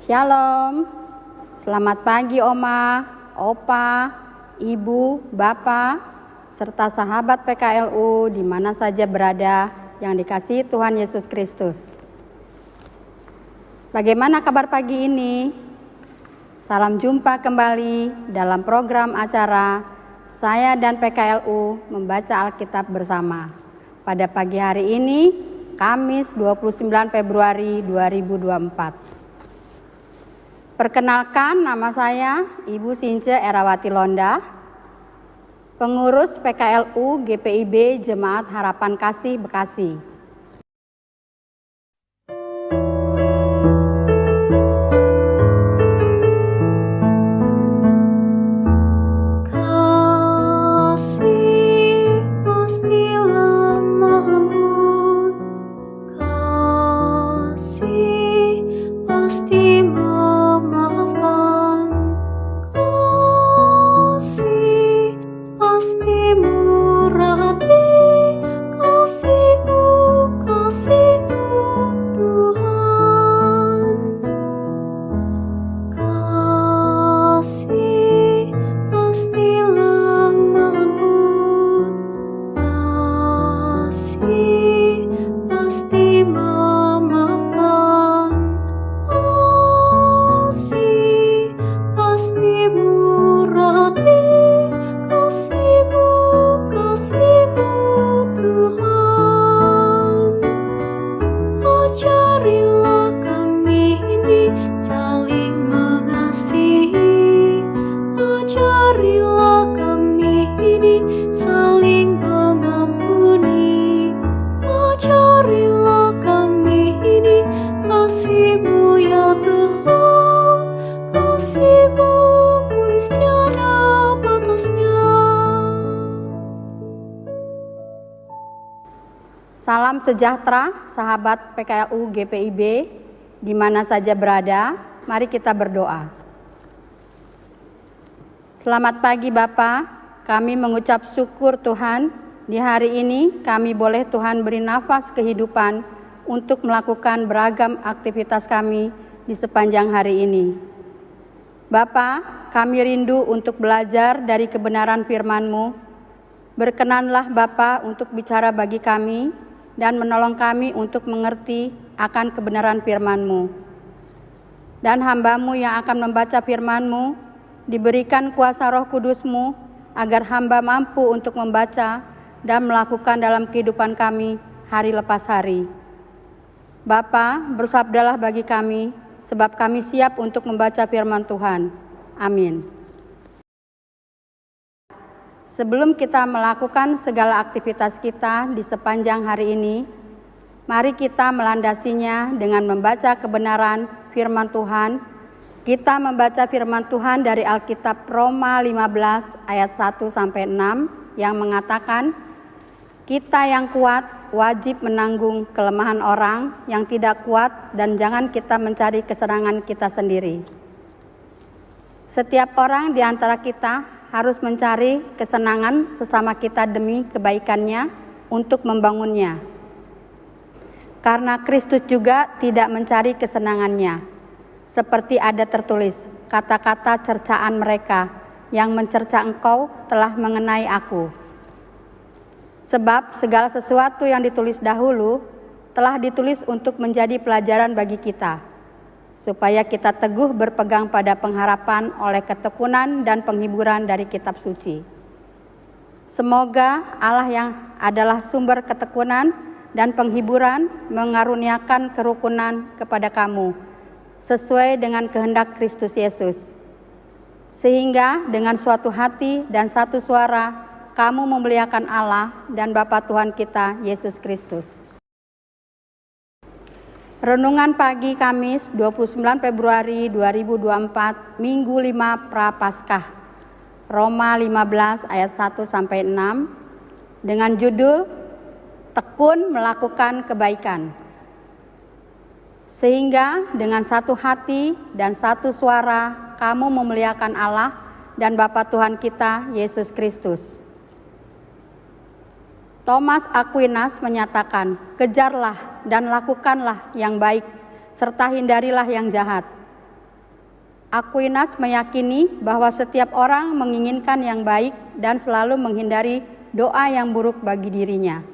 Shalom, selamat pagi Oma, Opa, Ibu, Bapak, serta sahabat PKLU di mana saja berada yang dikasihi Tuhan Yesus Kristus. Bagaimana kabar pagi ini? Salam jumpa kembali dalam program acara saya dan PKLU membaca Alkitab bersama. Pada pagi hari ini, Kamis 29 Februari 2024. Perkenalkan, nama saya Ibu Since Erawati Londa, pengurus PKLU GPIB Jemaat Harapan Kasih Bekasi. Salam sejahtera sahabat PKLU GPIB di mana saja berada, mari kita berdoa. Selamat pagi Bapak, kami mengucap syukur Tuhan, di hari ini kami boleh Tuhan beri nafas kehidupan untuk melakukan beragam aktivitas kami di sepanjang hari ini. Bapak, kami rindu untuk belajar dari kebenaran firman-Mu. Berkenanlah Bapak untuk bicara bagi kami, dan menolong kami untuk mengerti akan kebenaran firman-Mu. Dan hamba-Mu yang akan membaca firman-Mu, diberikan kuasa Roh Kudus-Mu, agar hamba mampu untuk membaca dan melakukan dalam kehidupan kami hari lepas hari. Bapa, bersabdalah bagi kami, sebab kami siap untuk membaca firman Tuhan. Amin. Sebelum kita melakukan segala aktivitas kita di sepanjang hari ini, mari kita melandasinya dengan membaca kebenaran firman Tuhan. Kita membaca firman Tuhan dari Alkitab Roma 15 ayat 1-6 yang mengatakan, kita yang kuat wajib menanggung kelemahan orang yang tidak kuat dan jangan kita mencari kesenangan kita sendiri. Setiap orang di antara kita harus mencari kesenangan sesama kita demi kebaikannya untuk membangunnya. Karena Kristus juga tidak mencari kesenangannya. Seperti ada tertulis, kata-kata cercaan mereka yang mencerca engkau telah mengenai aku. Sebab segala sesuatu yang ditulis dahulu telah ditulis untuk menjadi pelajaran bagi kita, supaya kita teguh berpegang pada pengharapan oleh ketekunan dan penghiburan dari kitab suci. Semoga Allah yang adalah sumber ketekunan dan penghiburan mengaruniakan kerukunan kepada kamu, sesuai dengan kehendak Kristus Yesus. Sehingga dengan suatu hati dan satu suara, kamu memuliakan Allah dan Bapa Tuhan kita, Yesus Kristus. Renungan pagi Kamis 29 Februari 2024, Minggu 5 Prapaskah, Roma 15 ayat 1-6, dengan judul Tekun Melakukan Kebaikan. Sehingga dengan satu hati dan satu suara kamu memuliakan Allah dan Bapa Tuhan kita, Yesus Kristus. Thomas Aquinas menyatakan, kejarlah dan lakukanlah yang baik, serta hindarilah yang jahat. Aquinas meyakini bahwa setiap orang menginginkan yang baik dan selalu menghindari doa yang buruk bagi dirinya.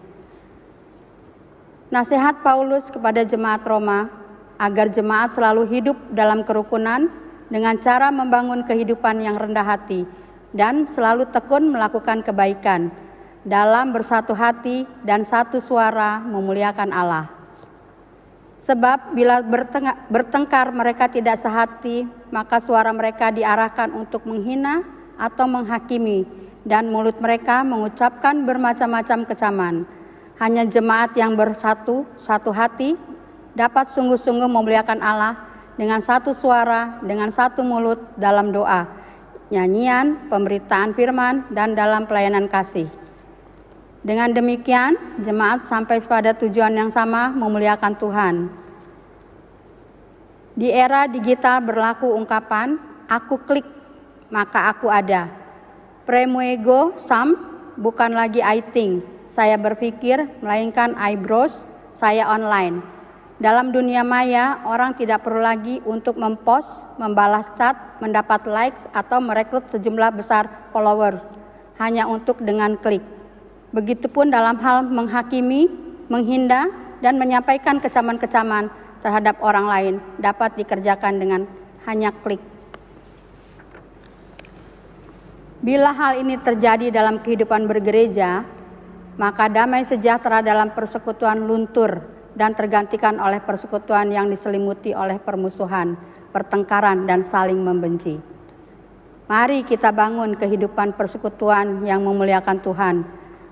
Nasihat Paulus kepada jemaat Roma agar jemaat selalu hidup dalam kerukunan dengan cara membangun kehidupan yang rendah hati dan selalu tekun melakukan kebaikan dalam bersatu hati dan satu suara memuliakan Allah. Sebab bila bertengkar mereka tidak sehati, maka suara mereka diarahkan untuk menghina atau menghakimi, dan mulut mereka mengucapkan bermacam-macam kecaman. Hanya jemaat yang satu hati dapat sungguh-sungguh memuliakan Allah dengan satu suara, dengan satu mulut dalam doa, nyanyian, pemberitaan firman, dan dalam pelayanan kasih. Dengan demikian, jemaat sampai pada tujuan yang sama, memuliakan Tuhan. Di era digital berlaku ungkapan, aku klik, maka aku ada. Premuego sum, bukan lagi I think, saya berpikir, melainkan I browse, saya online. Dalam dunia maya, orang tidak perlu lagi untuk mempost, membalas chat, mendapat likes, atau merekrut sejumlah besar followers, hanya untuk dengan klik. Begitupun dalam hal menghakimi, menghina, dan menyampaikan kecaman-kecaman terhadap orang lain dapat dikerjakan dengan hanya klik. Bila hal ini terjadi dalam kehidupan bergereja, maka damai sejahtera dalam persekutuan luntur dan tergantikan oleh persekutuan yang diselimuti oleh permusuhan, pertengkaran, dan saling membenci. Mari kita bangun kehidupan persekutuan yang memuliakan Tuhan,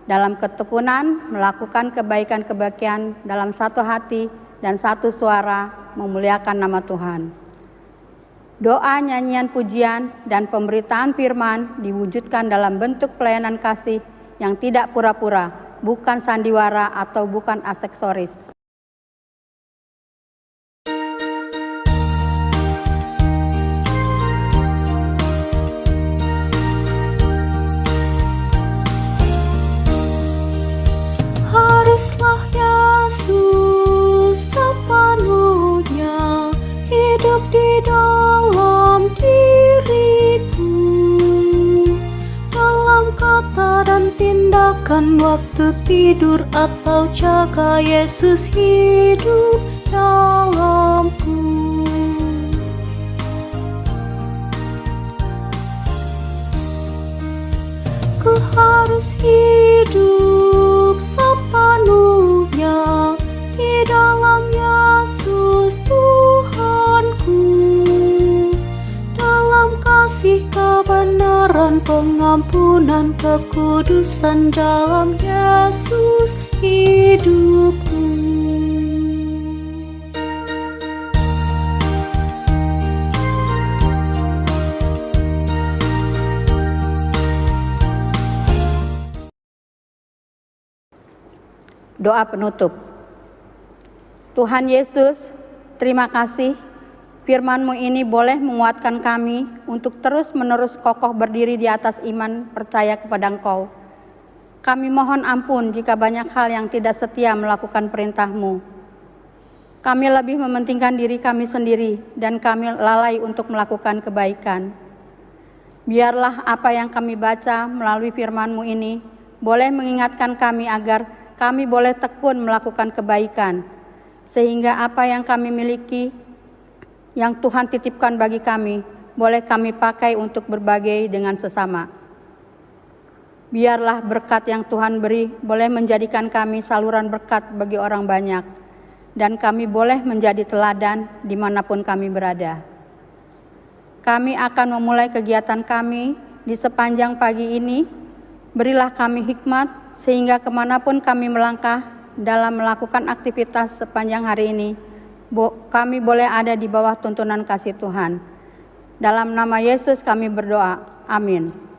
dalam ketekunan melakukan kebaikan-kebaikan dalam satu hati dan satu suara memuliakan nama Tuhan. Doa, nyanyian pujian, dan pemberitaan firman diwujudkan dalam bentuk pelayanan kasih yang tidak pura-pura, bukan sandiwara atau bukan aksesoris. Haruslah Yesus sepenuhnya hidup di dalam diriku, dalam kata dan tindakan, waktu tidur atau jaga, Yesus hidup dalamku. Ku harus hidup sepenuhnya di dalam Yesus Tuhanku, dalam kasih, kebenaran, pengampunan, kekudusan, dalam Yesus hidupku. Doa penutup. Tuhan Yesus, terima kasih firman-Mu ini boleh menguatkan kami untuk terus-menerus kokoh berdiri di atas iman percaya kepada Engkau. Kami mohon ampun jika banyak hal yang tidak setia melakukan perintah-Mu. Kami lebih mementingkan diri kami sendiri dan kami lalai untuk melakukan kebaikan. Biarlah apa yang kami baca melalui firman-Mu ini boleh mengingatkan kami agar kami boleh tekun melakukan kebaikan, sehingga apa yang kami miliki, yang Tuhan titipkan bagi kami, boleh kami pakai untuk berbagi dengan sesama. Biarlah berkat yang Tuhan beri boleh menjadikan kami saluran berkat bagi orang banyak, dan kami boleh menjadi teladan dimanapun kami berada. Kami akan memulai kegiatan kami di sepanjang pagi ini. Berilah kami hikmat sehingga kemanapun kami melangkah dalam melakukan aktivitas sepanjang hari ini, kami boleh ada di bawah tuntunan kasih Tuhan. Dalam nama Yesus kami berdoa. Amin.